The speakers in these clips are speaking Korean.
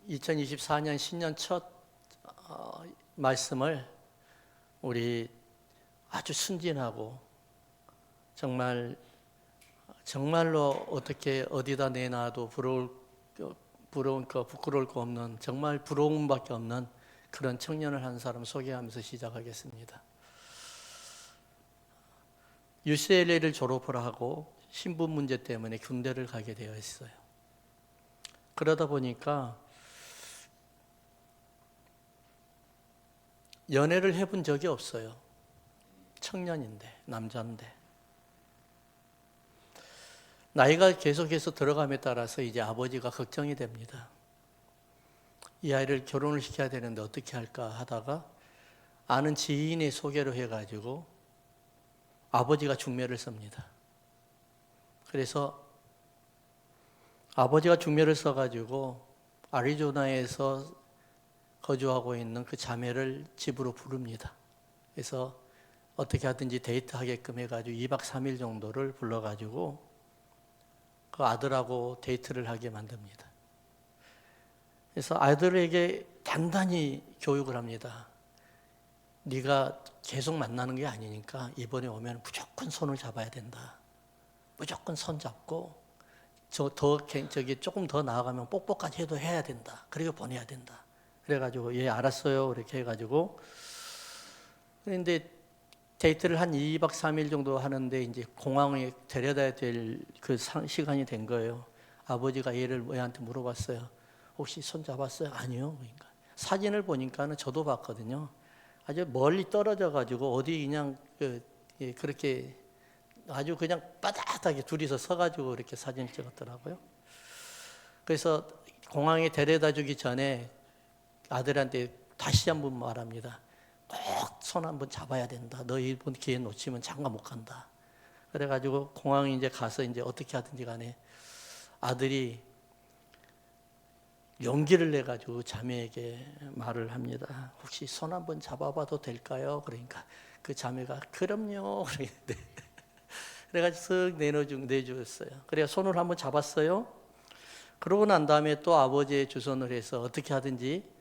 2024년 신년 첫 말씀을 우리 아주 순진하고 정말로 어떻게 어디다 내놔도 부끄러울 거 없는, 정말 부러움밖에 없는 그런 청년을 한 사람 소개하면서 시작하겠습니다. UCLA를 졸업을 하고 신분 문제 때문에 군대를 가게 되어 있어요. 그러다 보니까 연애를 해본 적이 없어요. 청년인데, 남자인데. 나이가 계속해서 들어감에 따라서 이제 아버지가 걱정이 됩니다. 이 아이를 결혼을 시켜야 되는데 어떻게 할까 하다가 아는 지인의 소개로 해가지고 아버지가 중매를 섭니다. 그래서 아버지가 중매를 써가지고 애리조나에서 거주하고 있는 그 자매를 집으로 부릅니다. 그래서 어떻게 하든지 데이트하게끔 해가지고 2박 3일 정도를 불러가지고 그 아들하고 데이트를 하게 만듭니다. 그래서 아들에게 단단히 교육을 합니다. 네가 계속 만나는 게 아니니까 이번에 오면 무조건 손을 잡아야 된다. 무조건 손 잡고 조금 더 나아가면 뽀뽀까지 해야 된다. 그리고 보내야 된다. 그래가지고 예 알았어요 이렇게 해가지고 그런데 데이트를 한 2박 3일 정도 하는데 이제 공항에 데려다야 될 그 시간이 된 거예요. 아버지가 얘한테 물어봤어요. 혹시 손 잡았어요? 아니요. 그러니까 사진을 보니까는 저도 봤거든요. 아주 멀리 떨어져 가지고 어디 그냥 그렇게 아주 그냥 빠듯하게 둘이서 서가지고 이렇게 사진을 찍었더라고요. 그래서 공항에 데려다 주기 전에 아들한테 다시 한번 말합니다. 꼭 손 한번 잡아야 된다. 너 이번 기회 놓치면 장가 못 간다. 그래가지고 공항에 이제 가서 이제 어떻게 하든지 간에 아들이 용기를 내가지고 자매에게 말을 합니다. 혹시 손 한번 잡아봐도 될까요? 그러니까 그 자매가 그럼요. 그러는데 그래가지고 쓱 내주었어요. 그래서 손을 한번 잡았어요. 그러고 난 다음에 또 아버지의 주선을 해서 어떻게 하든지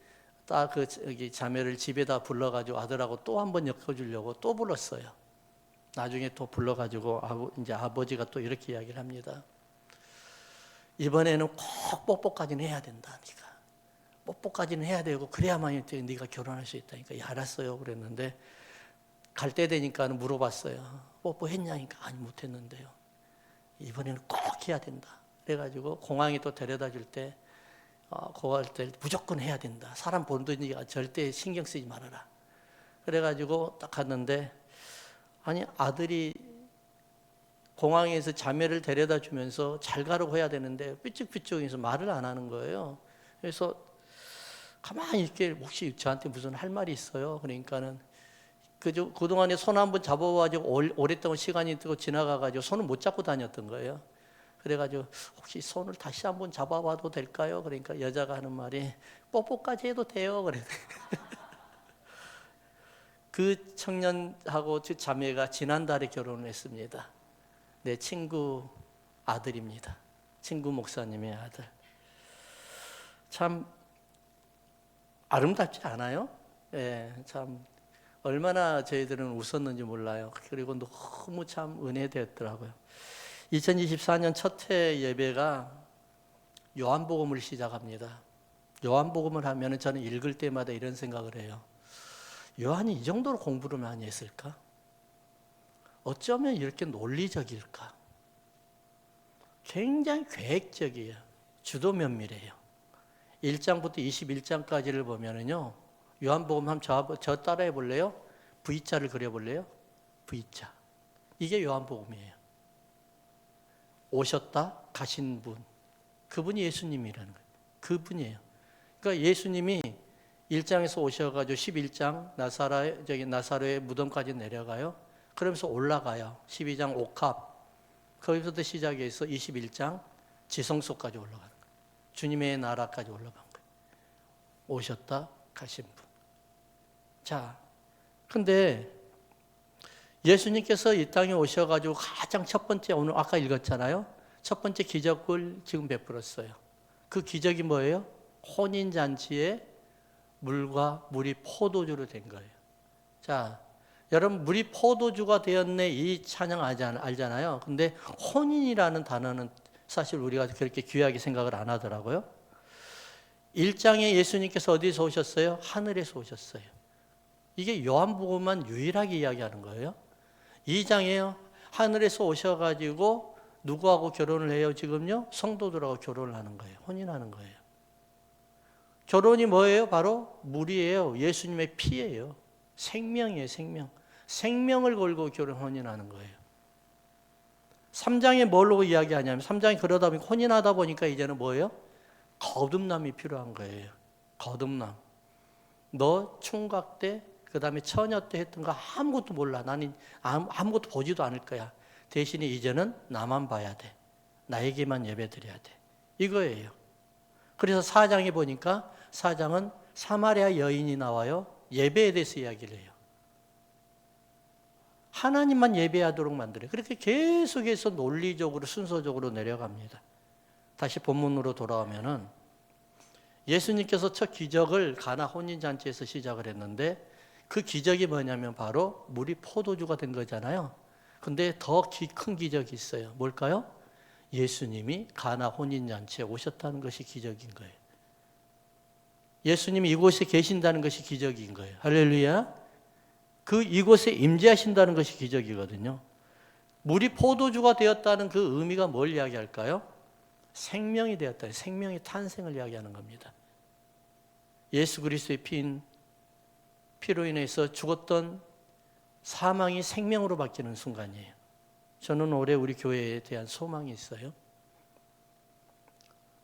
딱 그 자매를 집에다 불러가지고 아들하고 또 한번 엮어주려고 또 불렀어요. 나중에 또 불러가지고 이제 아버지가 또 이렇게 이야기를 합니다. 이번에는 꼭 뽀뽀까지는 해야 된다. 네가 뽀뽀까지는 해야 되고 그래야만 네가 결혼할 수 있다니까. 예, 알았어요. 그랬는데 갈 때 되니까 물어봤어요. 뽀뽀했냐니까 아니 못했는데요. 이번에는 꼭 해야 된다. 그래가지고 공항에 또 데려다 줄 때 그거 할 때 무조건 해야 된다. 사람 보든지 절대 신경 쓰지 말아라. 그래가지고 딱 갔는데 아니 아들이 공항에서 자매를 데려다 주면서 잘 가라고 해야 되는데 삐쭉삐쭉해서 말을 안 하는 거예요. 그래서 가만히 있게 혹시 저한테 무슨 할 말이 있어요? 그러니까는 그동안에 손 한번 잡아가지고 오랫동안 시간이 지나가가지고 손을 못 잡고 다녔던 거예요. 그래가지고 혹시 손을 다시 한번 잡아봐도 될까요? 그러니까 여자가 하는 말이 뽀뽀까지 해도 돼요. 그래. 그 청년하고 그 자매가 지난달에 결혼을 했습니다. 내 친구 아들입니다. 친구 목사님의 아들. 참 아름답지 않아요? 예, 참 얼마나 저희들은 웃었는지 몰라요. 그리고 너무 참 은혜되었더라고요. 2024년 첫 해 예배가 요한복음을 시작합니다. 요한복음을 하면 저는 읽을 때마다 이런 생각을 해요. 요한이 이 정도로 공부를 많이 했을까? 어쩌면 이렇게 논리적일까? 굉장히 계획적이에요. 주도 면밀해요. 1장부터 21장까지를 보면은요, 요한복음 한번 저 따라해 볼래요? V자를 그려볼래요? V자. 이게 요한복음이에요. 오셨다 가신 분. 그분이 예수님이라는 거예요. 그분이에요. 그러니까 예수님이 1장에서 오셔가지고 11장 나사로의 무덤까지 내려가요. 그러면서 올라가요. 12장 옥합. 거기서부터 시작해서 21장 지성소까지 올라가는 거예요. 주님의 나라까지 올라간 거예요. 오셨다 가신 분. 자, 근데 예수님께서 이 땅에 오셔가지고 가장 첫 번째 오늘 아까 읽었잖아요. 첫 번째 기적을 지금 베풀었어요. 그 기적이 뭐예요? 혼인잔치에 물과 물이 포도주로 된 거예요. 자, 여러분 물이 포도주가 되었네 이 찬양 알잖아요. 근데 혼인이라는 단어는 사실 우리가 그렇게 귀하게 생각을 안 하더라고요. 1장에 예수님께서 어디서 오셨어요? 하늘에서 오셨어요. 이게 요한복음만 유일하게 이야기하는 거예요. 2장에요. 하늘에서 오셔가지고 누구하고 결혼을 해요? 지금요? 성도들하고 결혼을 하는 거예요. 혼인하는 거예요. 결혼이 뭐예요? 바로 물이에요. 예수님의 피예요. 생명이에요, 생명. 생명을 걸고 결혼, 혼인하는 거예요. 3장에 뭘로 이야기하냐면 3장에 그러다 보니까 혼인하다 보니까 이제는 뭐예요? 거듭남이 필요한 거예요. 거듭남. 너 총각 때, 그 다음에 처녀 때 했던 거 아무것도 몰라. 나는 아무것도 보지도 않을 거야. 대신에 이제는 나만 봐야 돼. 나에게만 예배 드려야 돼. 이거예요. 그래서 4장에 보니까 4장은 사마리아 여인이 나와요. 예배에 대해서 이야기를 해요. 하나님만 예배하도록 만들어요. 그렇게 계속해서 논리적으로 순서적으로 내려갑니다. 다시 본문으로 돌아오면은 예수님께서 첫 기적을 가나 혼인잔치에서 시작을 했는데 그 기적이 뭐냐면 바로 물이 포도주가 된 거잖아요. 근데 더 큰 기적이 있어요. 뭘까요? 예수님이 가나 혼인잔치에 오셨다는 것이 기적인 거예요. 예수님이 이곳에 계신다는 것이 기적인 거예요. 할렐루야. 그 이곳에 임재하신다는 것이 기적이거든요. 물이 포도주가 되었다는 그 의미가 뭘 이야기할까요? 생명이 되었다. 생명의 탄생을 이야기하는 겁니다. 예수 그리스도의 피로 인해서 죽었던 사망이 생명으로 바뀌는 순간이에요. 저는 올해 우리 교회에 대한 소망이 있어요.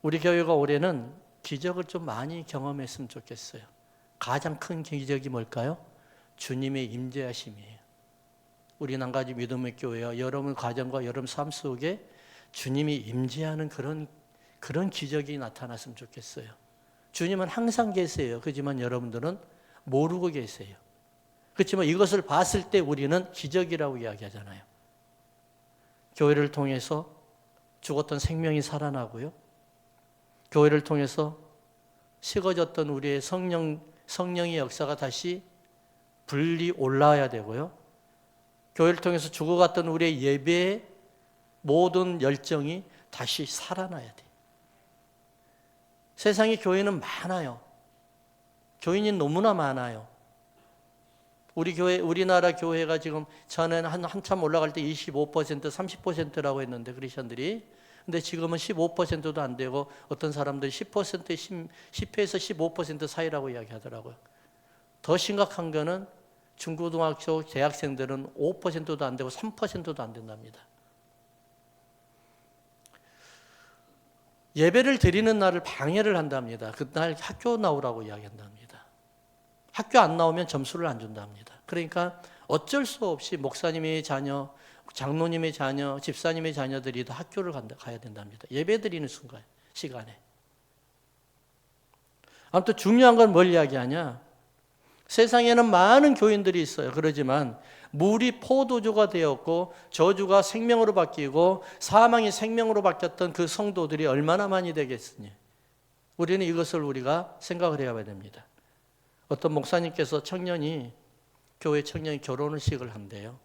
우리 교회가 올해는 기적을 좀 많이 경험했으면 좋겠어요. 가장 큰 기적이 뭘까요? 주님의 임재하심이에요. 우리 한가지 믿음의 교회와 여러분 가정과 여러분 삶 속에 주님이 임재하는 그런 기적이 나타났으면 좋겠어요. 주님은 항상 계세요. 그렇지만 여러분들은 모르고 계세요. 그렇지만 이것을 봤을 때 우리는 기적이라고 이야기하잖아요. 교회를 통해서 죽었던 생명이 살아나고요. 교회를 통해서 식어졌던 우리의 성령의 역사가 다시 불리 올라와야 되고요. 교회를 통해서 죽어갔던 우리의 예배의 모든 열정이 다시 살아나야 돼요. 세상에 교회는 많아요. 교인이 너무나 많아요. 우리나라 교회가 지금 전에는 한참 올라갈 때 25%, 30%라고 했는데 크리스천들이. 근데 지금은 15%도 안 되고 어떤 사람들이 10%, 10에서 15% 사이라고 이야기하더라고요. 더 심각한 거는 중고등학교 대학생들은 5%도 안 되고 3%도 안 된답니다. 예배를 드리는 날을 방해를 한답니다. 그날 학교 나오라고 이야기한답니다. 학교 안 나오면 점수를 안 준답니다. 그러니까 어쩔 수 없이 목사님의 자녀, 장로님의 자녀, 집사님의 자녀들이 다 학교를 가야 된답니다. 예배 드리는 시간에. 아무튼 중요한 건 뭘 이야기하냐? 세상에는 많은 교인들이 있어요. 그러지만 물이 포도주가 되었고 저주가 생명으로 바뀌고 사망이 생명으로 바뀌었던 그 성도들이 얼마나 많이 되겠으니 우리는 이것을 우리가 생각을 해야 됩니다. 어떤 목사님께서 교회 청년이 결혼식을 한대요.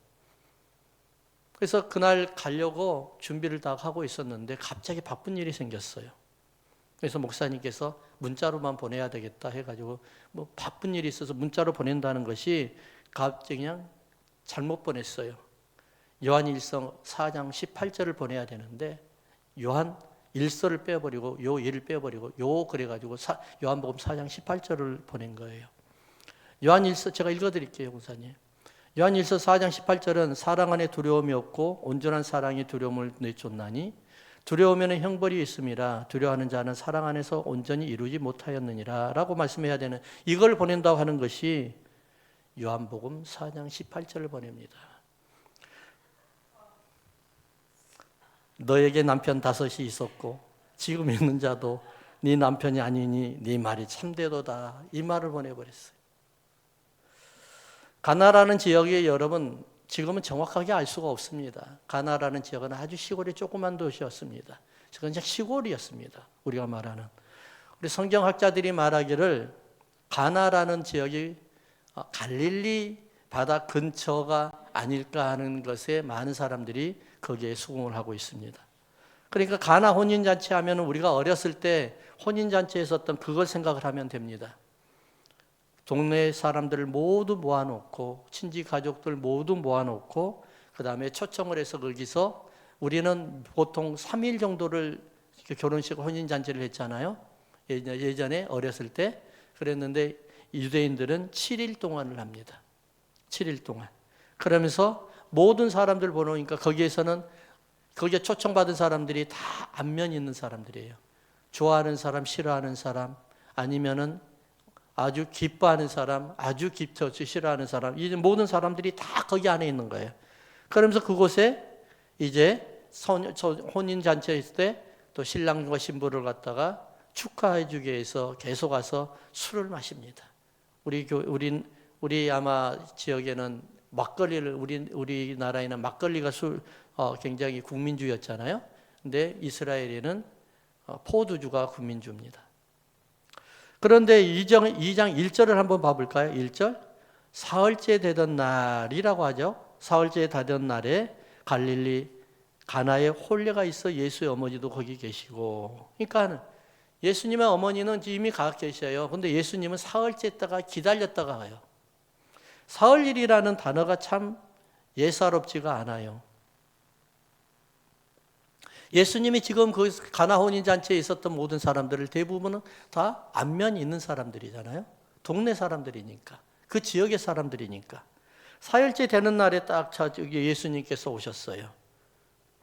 그래서 그날 가려고 준비를 다 하고 있었는데 갑자기 바쁜 일이 생겼어요. 그래서 목사님께서 문자로만 보내야 되겠다 해가지고 뭐 바쁜 일이 있어서 문자로 보낸다는 것이 갑자기 그냥 잘못 보냈어요. 요한일서 4장 18절을 보내야 되는데 요한 1서를 빼버리고 요 1을 빼버리고 그래가지고 요한복음 4장 18절을 보낸 거예요. 요한일서 제가 읽어드릴게요, 목사님. 요한일서 4장 18절은 사랑 안에 두려움이 없고 온전한 사랑이 두려움을 내쫓나니 두려우면 형벌이 있음이라 두려워하는 자는 사랑 안에서 온전히 이루지 못하였느니라 라고 말씀해야 되는 이걸 보낸다고 하는 것이 요한복음 4장 18절을 보냅니다. 너에게 남편 5이 있었고 지금 있는 자도 네 남편이 아니니 네 말이 참되도다 이 말을 보내버렸어요. 가나라는 지역에 여러분 지금은 정확하게 알 수가 없습니다. 가나라는 지역은 아주 시골의 조그만 도시였습니다. 그냥 시골이었습니다. 우리가 말하는. 우리 성경학자들이 말하기를 가나라는 지역이 갈릴리 바다 근처가 아닐까 하는 것에 많은 사람들이 거기에 수긍을 하고 있습니다. 그러니까 가나 혼인잔치 하면 우리가 어렸을 때 혼인잔치에 있었던 그걸 생각을 하면 됩니다. 동네 사람들을 모두 모아놓고 친지 가족들 모두 모아놓고 그 다음에 초청을 해서 거기서 우리는 보통 3일 정도를 결혼식 혼인잔치를 했잖아요. 예전에 어렸을 때 그랬는데 유대인들은 7일 동안을 합니다. 7일 동안. 그러면서 모든 사람들 보니까 거기에 초청받은 사람들이 다 안면 있는 사람들이에요. 좋아하는 사람, 싫어하는 사람, 아니면은 아주 기뻐하는 사람, 아주 싫어하는 사람, 이 모든 사람들이 다 거기 안에 있는 거예요. 그러면서 그곳에 이제 혼인잔치에 있을 때 또 신랑과 신부를 갖다가 축하해 주기 위해서 계속 와서 술을 마십니다. 우리 아마 지역에는 막걸리를 우리나라에는 막걸리가 굉장히 국민주였잖아요. 근데 이스라엘에는 포도주가 국민주입니다. 그런데 2장 1절을 한번 봐볼까요? 1절 사흘째 되던 날이라고 하죠. 사흘째 되던 날에 갈릴리 가나에 혼례가 있어 예수의 어머니도 거기 계시고, 그러니까 예수님의 어머니는 이미 가 계셔요. 근데 예수님은 사흘째 있다가 기다렸다가 가요. 사흘일이라는 단어가 참 예사롭지가 않아요. 예수님이 지금 그 가나 혼인잔치에 있었던 모든 사람들을 대부분은 다 안면이 있는 사람들이잖아요. 동네 사람들이니까, 그 지역의 사람들이니까. 사흘째 되는 날에 딱 예수님께서 오셨어요.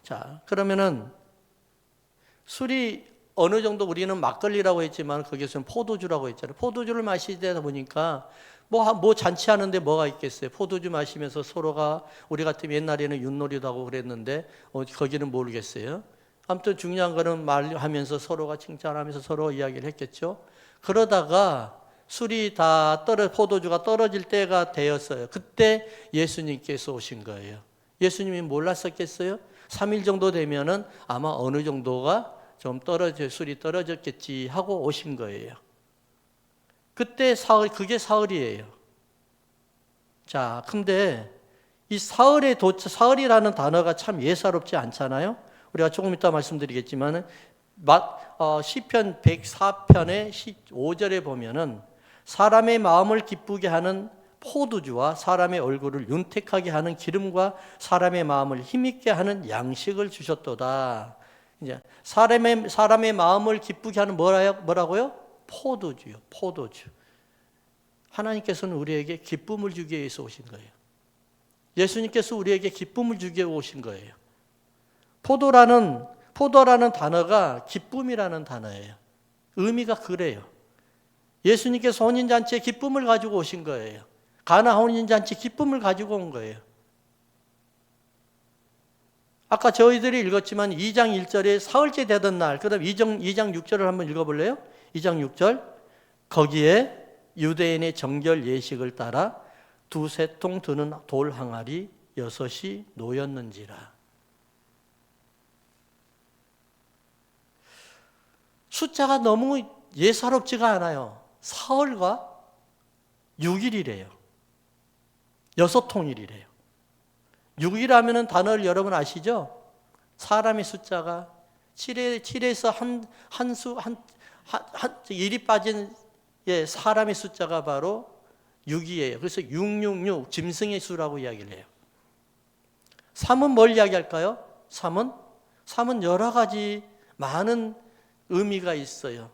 자, 그러면은 술이 어느 정도 우리는 막걸리라고 했지만 거기서는 포도주라고 했잖아요. 포도주를 마시다 보니까 뭐 잔치하는데 뭐가 있겠어요. 포도주 마시면서 서로가 우리 같으면 옛날에는 윷놀이도 하고 그랬는데 거기는 모르겠어요. 아무튼 중요한 거는 말하면서 서로가 칭찬하면서 서로 이야기를 했겠죠. 그러다가 술이 다 포도주가 떨어질 때가 되었어요. 그때 예수님께서 오신 거예요. 예수님이 몰랐었겠어요? 3일 정도 되면은 아마 어느 정도가 좀 술이 떨어졌겠지 하고 오신 거예요. 그때 그게 사흘이에요. 자, 근데 이 사흘이라는 단어가 참 예사롭지 않잖아요. 우리가 조금 이따 말씀드리겠지만은 시편 104편의 15절에 보면은 사람의 마음을 기쁘게 하는 포도주와 사람의 얼굴을 윤택하게 하는 기름과 사람의 마음을 힘있게 하는 양식을 주셨도다. 이제 사람의 마음을 기쁘게 하는 뭐라고요? 포도주요. 포도주. 하나님께서는 우리에게 기쁨을 주기 위해서 오신 거예요. 예수님께서 우리에게 기쁨을 주기 위해 오신 거예요. 포도라는 단어가 기쁨이라는 단어예요. 의미가 그래요. 예수님께서 혼인잔치에 기쁨을 가지고 오신 거예요. 가나 혼인잔치 기쁨을 가지고 온 거예요. 아까 저희들이 읽었지만 2장 1절에 사흘째 되던 날, 그 다음 2장 6절을 한번 읽어볼래요? 2장 6절 거기에 유대인의 정결 예식을 따라 2-3통 드는 돌 항아리 6이 놓였는지라. 숫자가 너무 예사롭지가 않아요. 사흘과 6일이래요. 6통일이래요. 6이라면 단어를 여러분 아시죠? 사람의 숫자가 7에서 일이 빠진 사람의 숫자가 바로 6이에요. 그래서 666 짐승의 수라고 이야기를 해요. 3은 뭘 이야기할까요? 3은 여러 가지 많은 의미가 있어요.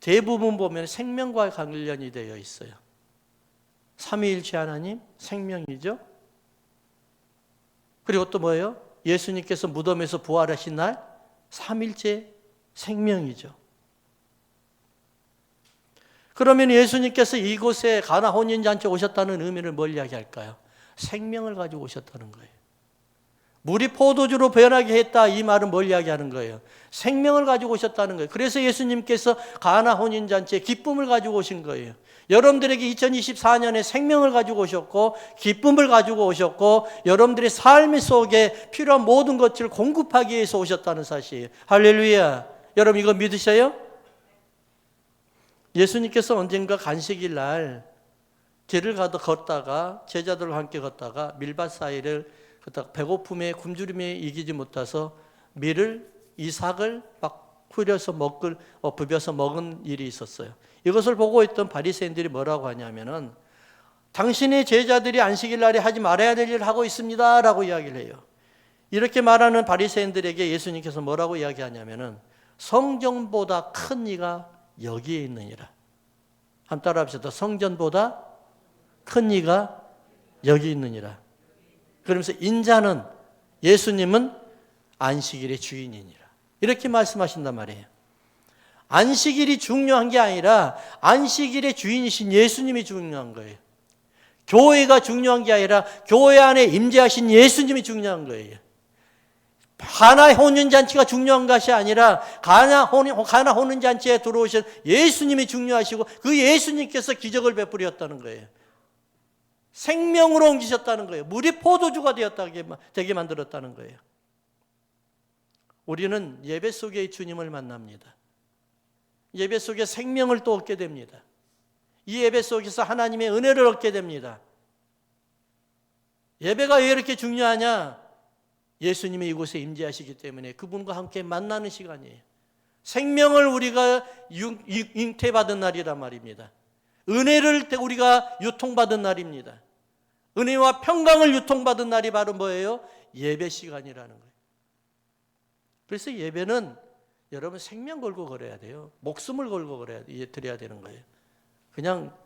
대부분 보면 생명과 관련이 되어 있어요. 삼위일체 하나님 생명이죠. 그리고 또 뭐예요? 예수님께서 무덤에서 부활하신 날 3일째 생명이죠. 그러면 예수님께서 이곳에 가나 혼인잔치에 오셨다는 의미를 뭘 이야기할까요? 생명을 가지고 오셨다는 거예요. 물이 포도주로 변하게 했다, 이 말은 뭘 이야기하는 거예요? 생명을 가지고 오셨다는 거예요. 그래서 예수님께서 가나 혼인잔치에 기쁨을 가지고 오신 거예요. 여러분들에게 2024년에 생명을 가지고 오셨고 기쁨을 가지고 오셨고 여러분들의 삶 속에 필요한 모든 것들을 공급하기 위해서 오셨다는 사실이에요. 할렐루야. 여러분 이거 믿으셔요? 예수님께서 언젠가 간식일 날 길을 걷다가 제자들과 함께 걷다가 밀밭 사이를 걷다가 배고픔에 굶주림에 이기지 못해서 이삭을 막 후려서 부벼서 먹은 일이 있었어요. 이것을 보고 있던 바리새인들이 뭐라고 하냐면은 당신의 제자들이 안식일 날에 하지 말아야 될 일을 하고 있습니다 라고 이야기를 해요. 이렇게 말하는 바리새인들에게 예수님께서 뭐라고 이야기하냐면은 성전보다 큰 이가 여기에 있느니라. 한번 따라 합시다. 성전보다 큰 이가 여기 있느니라. 그러면서 인자는, 예수님은 안식일의 주인이니라. 이렇게 말씀하신단 말이에요. 안식일이 중요한 게 아니라 안식일의 주인이신 예수님이 중요한 거예요. 교회가 중요한 게 아니라 교회 안에 임재하신 예수님이 중요한 거예요. 가나 혼인잔치가 중요한 것이 아니라 가나 혼인잔치에 들어오신 예수님이 중요하시고 그 예수님께서 기적을 베풀었다는 거예요. 생명으로 옮기셨다는 거예요. 물이 포도주가 되게 만들었다는 거예요. 우리는 예배 속에 주님을 만납니다. 예배 속에 생명을 또 얻게 됩니다. 이 예배 속에서 하나님의 은혜를 얻게 됩니다. 예배가 왜 이렇게 중요하냐? 예수님이 이곳에 임재하시기 때문에 그분과 함께 만나는 시간이에요. 생명을 우리가 잉태받은 날이란 말입니다. 은혜를 우리가 유통받은 날입니다. 은혜와 평강을 유통받은 날이 바로 뭐예요? 예배 시간이라는 거예요. 그래서 예배는 여러분 생명 걸고 걸어야 돼요. 목숨을 걸고 드려야 되는 거예요. 그냥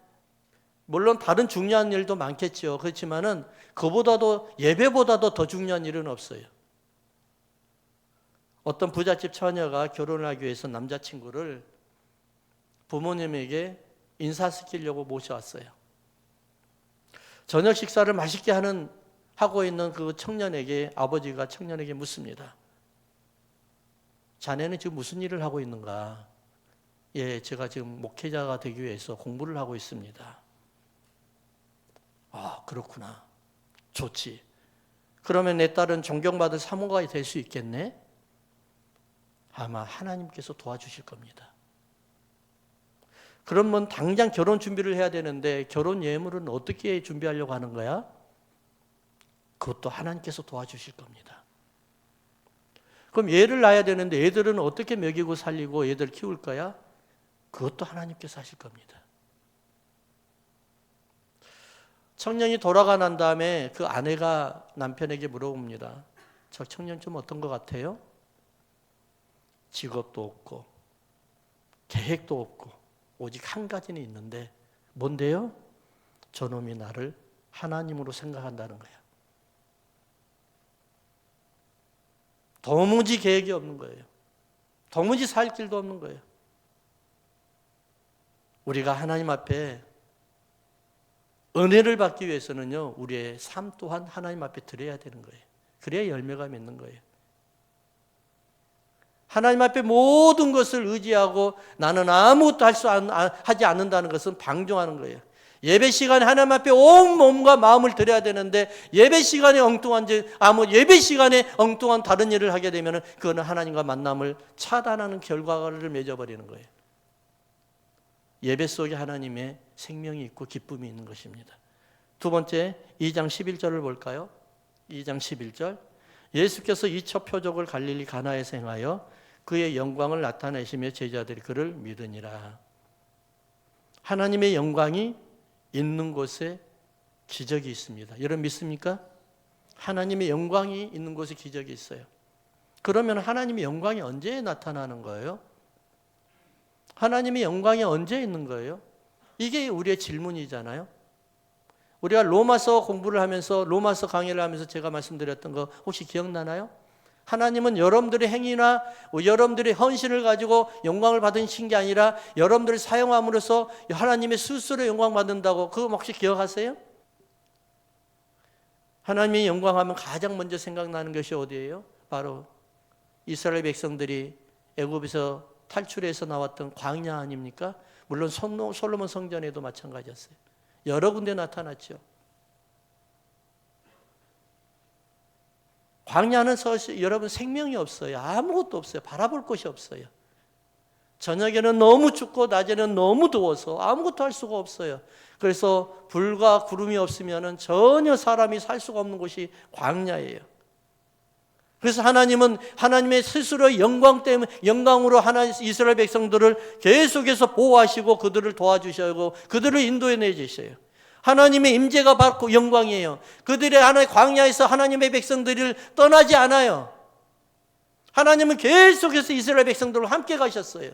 물론 다른 중요한 일도 많겠죠. 그렇지만은 그보다도 예배보다도 더 중요한 일은 없어요. 어떤 부잣집 처녀가 결혼을 하기 위해서 남자친구를 부모님에게 인사시키려고 모셔왔어요. 저녁 식사를 맛있게 하고 있는 그 청년에게 아버지가 청년에게 묻습니다. 자네는 지금 무슨 일을 하고 있는가? 예, 제가 지금 목회자가 되기 위해서 공부를 하고 있습니다. 아, 그렇구나. 좋지. 그러면 내 딸은 존경받을 사모가 될 수 있겠네? 아마 하나님께서 도와주실 겁니다. 그러면 당장 결혼 준비를 해야 되는데 결혼 예물은 어떻게 준비하려고 하는 거야? 그것도 하나님께서 도와주실 겁니다. 그럼 애를 낳아야 되는데 애들은 어떻게 먹이고 살리고 애들 키울 거야? 그것도 하나님께서 하실 겁니다. 청년이 돌아가 난 다음에 그 아내가 남편에게 물어봅니다. 저 청년 좀 어떤 것 같아요? 직업도 없고 계획도 없고 오직 한 가지는 있는데 뭔데요? 저놈이 나를 하나님으로 생각한다는 거야. 도무지 계획이 없는 거예요. 도무지 살 길도 없는 거예요. 우리가 하나님 앞에 은혜를 받기 위해서는요, 우리의 삶 또한 하나님 앞에 드려야 되는 거예요. 그래야 열매가 맺는 거예요. 하나님 앞에 모든 것을 의지하고 나는 아무것도 하지 않는다는 것은 방종하는 거예요. 예배 시간에 하나님 앞에 온 몸과 마음을 드려야 되는데 예배 시간에 예배 시간에 엉뚱한 다른 일을 하게 되면 그거는 하나님과 만남을 차단하는 결과를 맺어버리는 거예요. 예배 속에 하나님의 생명이 있고 기쁨이 있는 것입니다. 두 번째, 2장 11절을 볼까요? 2장 11절. 예수께서 이 첫 표적을 갈릴리 가나에서 행하여 그의 영광을 나타내시며 제자들이 그를 믿으니라. 하나님의 영광이 있는 곳에 기적이 있습니다. 여러분 믿습니까? 하나님의 영광이 있는 곳에 기적이 있어요. 그러면 하나님의 영광이 언제 나타나는 거예요? 하나님의 영광이 언제 있는 거예요? 이게 우리의 질문이잖아요. 우리가 로마서 공부를 하면서 로마서 강의를 하면서 제가 말씀드렸던 거 혹시 기억나나요? 하나님은 여러분들의 행위나 여러분들의 헌신을 가지고 영광을 받으신 게 아니라 여러분들을 사용함으로써 하나님의 스스로 영광 받는다고 그거 혹시 기억하세요? 하나님의 영광하면 가장 먼저 생각나는 것이 어디예요? 바로 이스라엘 백성들이 애굽에서 탈출해서 나왔던 광야 아닙니까? 물론 솔로몬 성전에도 마찬가지였어요. 여러 군데 나타났죠. 광야는 여러분 생명이 없어요. 아무것도 없어요. 바라볼 곳이 없어요. 저녁에는 너무 춥고 낮에는 너무 더워서 아무것도 할 수가 없어요. 그래서 불과 구름이 없으면 전혀 사람이 살 수가 없는 곳이 광야예요. 그래서 하나님은 하나님의 스스로의 영광으로 이스라엘 백성들을 계속해서 보호하시고 그들을 도와주시고 그들을 인도해 주셔요. 하나님의 임재가 바로 영광이에요. 그들의 하나의 광야에서 하나님의 백성들을 떠나지 않아요. 하나님은 계속해서 이스라엘 백성들과 함께 가셨어요.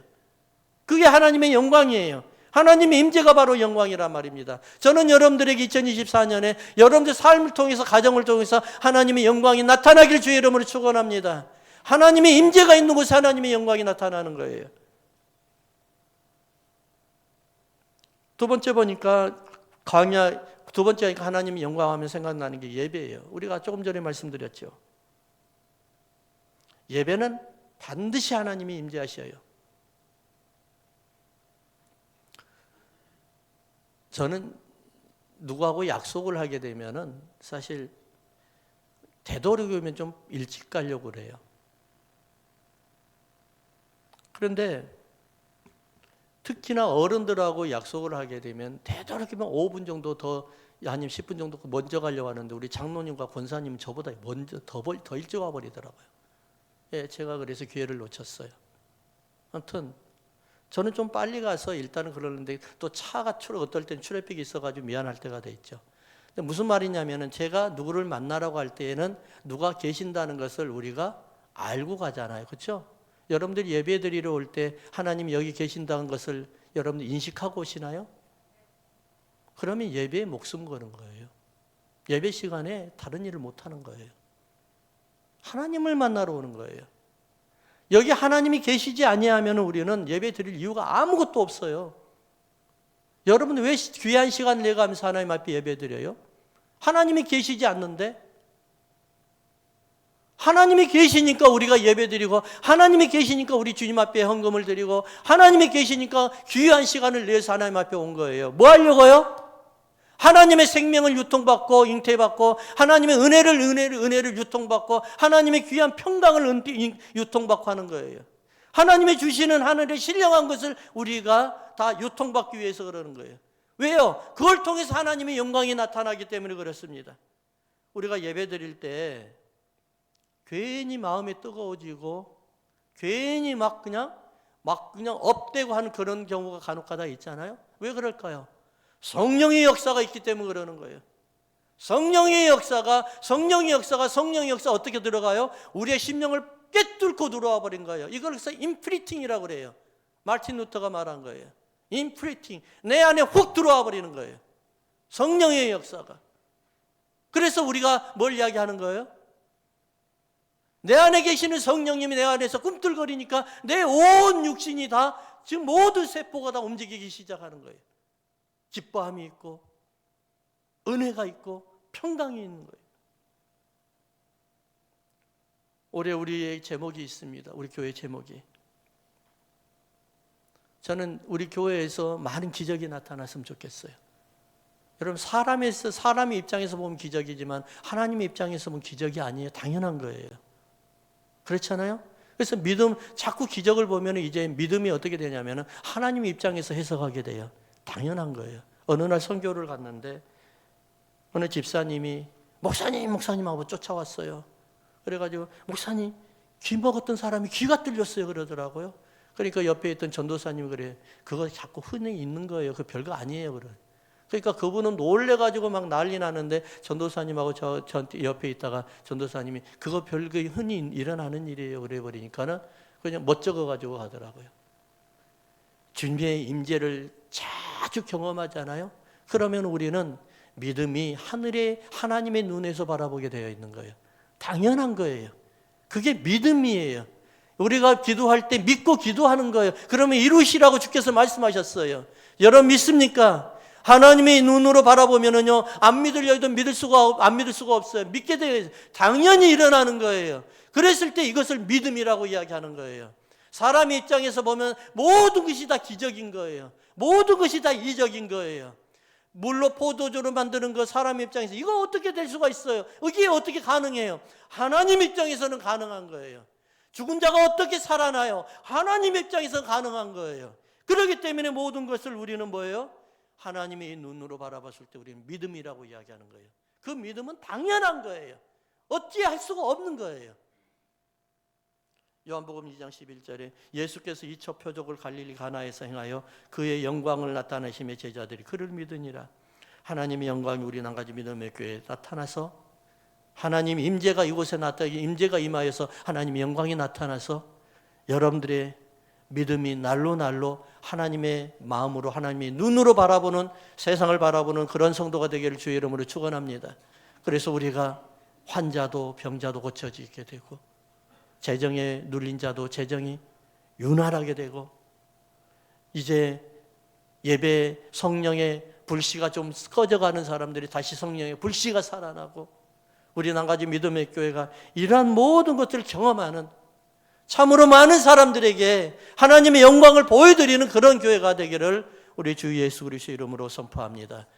그게 하나님의 영광이에요. 하나님의 임재가 바로 영광이란 말입니다. 저는 여러분들에게 2024년에 여러분들 삶을 통해서 가정을 통해서 하나님의 영광이 나타나길 주의 이름으로 축원합니다. 하나님의 임재가 있는 곳에 하나님의 영광이 나타나는 거예요. 두 번째 보니까 두 번째 하니까 하나님의 영광하면 생각나는 게 예배예요. 우리가 조금 전에 말씀드렸죠. 예배는 반드시 하나님이 임재하셔요. 저는 누구하고 약속을 하게 되면은 사실 되도록이면 좀 일찍 가려고 그래요. 그런데 특히나 어른들하고 약속을 하게 되면 되도록이면 5분 정도 더 아니면 10분 정도 먼저 가려고 하는데 우리 장로님과 권사님은 저보다 먼저 더 일찍 와버리더라고요. 예, 제가 그래서 기회를 놓쳤어요. 아무튼 저는 좀 빨리 가서 일단은 그러는데 또 차가 어떨 땐 트래픽이 있어가지고 미안할 때가 돼 있죠. 근데 무슨 말이냐면은 제가 누구를 만나라고 할 때에는 누가 계신다는 것을 우리가 알고 가잖아요. 그렇죠? 여러분들이 예배 드리러 올 때 하나님이 여기 계신다는 것을 여러분들 인식하고 오시나요? 그러면 예배에 목숨 거는 거예요. 예배 시간에 다른 일을 못 하는 거예요. 하나님을 만나러 오는 거예요. 여기 하나님이 계시지 아니하면 우리는 예배 드릴 이유가 아무것도 없어요. 여러분 왜 귀한 시간 내가면서 하나님 앞에 예배 드려요? 하나님이 계시지 않는데? 하나님이 계시니까 우리가 예배 드리고 하나님이 계시니까 우리 주님 앞에 헌금을 드리고 하나님이 계시니까 귀한 시간을 내서 하나님 앞에 온 거예요. 뭐 하려고요? 하나님의 생명을 유통받고 잉태받고 하나님의 은혜를 유통받고 하나님의 귀한 평강을 유통받고 하는 거예요. 하나님의 주시는 하늘의 신령한 것을 우리가 다 유통받기 위해서 그러는 거예요. 왜요? 그걸 통해서 하나님의 영광이 나타나기 때문에 그렇습니다. 우리가 예배 드릴 때 괜히 마음이 뜨거워지고 괜히 막 그냥 업되고 하는 그런 경우가 간혹가다 있잖아요. 왜 그럴까요? 성령의 역사가 있기 때문에 그러는 거예요. 성령의 역사가 어떻게 들어가요? 우리의 심령을 꿰뚫고 들어와 버린 거예요. 이걸 그래서 임프리팅이라고 그래요. 마틴 루터가 말한 거예요. 임프리팅. 내 안에 훅 들어와 버리는 거예요. 성령의 역사가. 그래서 우리가 뭘 이야기하는 거예요? 내 안에 계시는 성령님이 내 안에서 꿈틀거리니까 내 온 육신이 다 지금 모든 세포가 다 움직이기 시작하는 거예요. 기뻐함이 있고 은혜가 있고 평강이 있는 거예요. 올해 우리의 제목이 있습니다. 우리 교회 제목이. 저는 우리 교회에서 많은 기적이 나타났으면 좋겠어요. 여러분 사람의 입장에서 보면 기적이지만 하나님의 입장에서 보면 기적이 아니에요. 당연한 거예요. 그렇잖아요? 그래서 자꾸 기적을 보면 이제 믿음이 어떻게 되냐면 하나님의 입장에서 해석하게 돼요. 당연한 거예요. 어느 날 선교를 갔는데 어느 집사님이 목사님하고 쫓아왔어요. 그래가지고 목사님 귀 먹었던 사람이 귀가 뚫렸어요 그러더라고요. 그러니까 옆에 있던 전도사님이 그래요. 그거 자꾸 흔히 있는 거예요. 그 별거 아니에요. 그러니까 그분은 놀래가지고 막 난리 나는데 전도사님하고 저 옆에 있다가 전도사님이 그거 별거 흔히 일어나는 일이에요. 그래 버리니까는 그냥 멋쩍어가지고 가더라고요. 주님의 임재를 자주 경험하잖아요. 그러면 우리는 믿음이 하나님의 눈에서 바라보게 되어 있는 거예요. 당연한 거예요. 그게 믿음이에요. 우리가 기도할 때 믿고 기도하는 거예요. 그러면 이루시라고 주께서 말씀하셨어요. 여러분 믿습니까? 하나님의 눈으로 바라보면은요, 안 믿을 여의도 안 믿을 수가 없어요. 믿게 되어 당연히 일어나는 거예요. 그랬을 때 이것을 믿음이라고 이야기하는 거예요. 사람의 입장에서 보면 모든 것이 다 기적인 거예요. 모든 것이 다 이적인 거예요. 물로 포도주로 만드는 거 사람 입장에서 이거 어떻게 될 수가 있어요? 이게 어떻게 가능해요? 하나님 입장에서는 가능한 거예요. 죽은 자가 어떻게 살아나요? 하나님 입장에서 가능한 거예요. 그렇기 때문에 모든 것을 우리는 뭐예요? 하나님의 눈으로 바라봤을 때 우리는 믿음이라고 이야기하는 거예요. 그 믿음은 당연한 거예요. 어찌할 수가 없는 거예요. 요한복음 2장 11절에 예수께서 이 첫 표적을 갈릴리 가나에서 행하여 그의 영광을 나타내심에 제자들이 그를 믿으니라. 하나님의 영광이 우리 한 가지 믿음의 교회에 나타나서 하나님 임재가 이곳에 임재가 임하여서 하나님의 영광이 나타나서 여러분들의 믿음이 날로 날로 하나님의 마음으로 하나님의 눈으로 바라보는 세상을 바라보는 그런 성도가 되기를 주의 이름으로 축원합니다. 그래서 우리가 환자도 병자도 고쳐지게 되고 재정에 눌린 자도 재정이 윤활하게 되고 이제 예배 성령의 불씨가 좀 꺼져가는 사람들이 다시 성령의 불씨가 살아나고 우리는 한 가지 믿음의 교회가 이러한 모든 것들을 경험하는 참으로 많은 사람들에게 하나님의 영광을 보여드리는 그런 교회가 되기를 우리 주 예수 그리스도의 이름으로 선포합니다.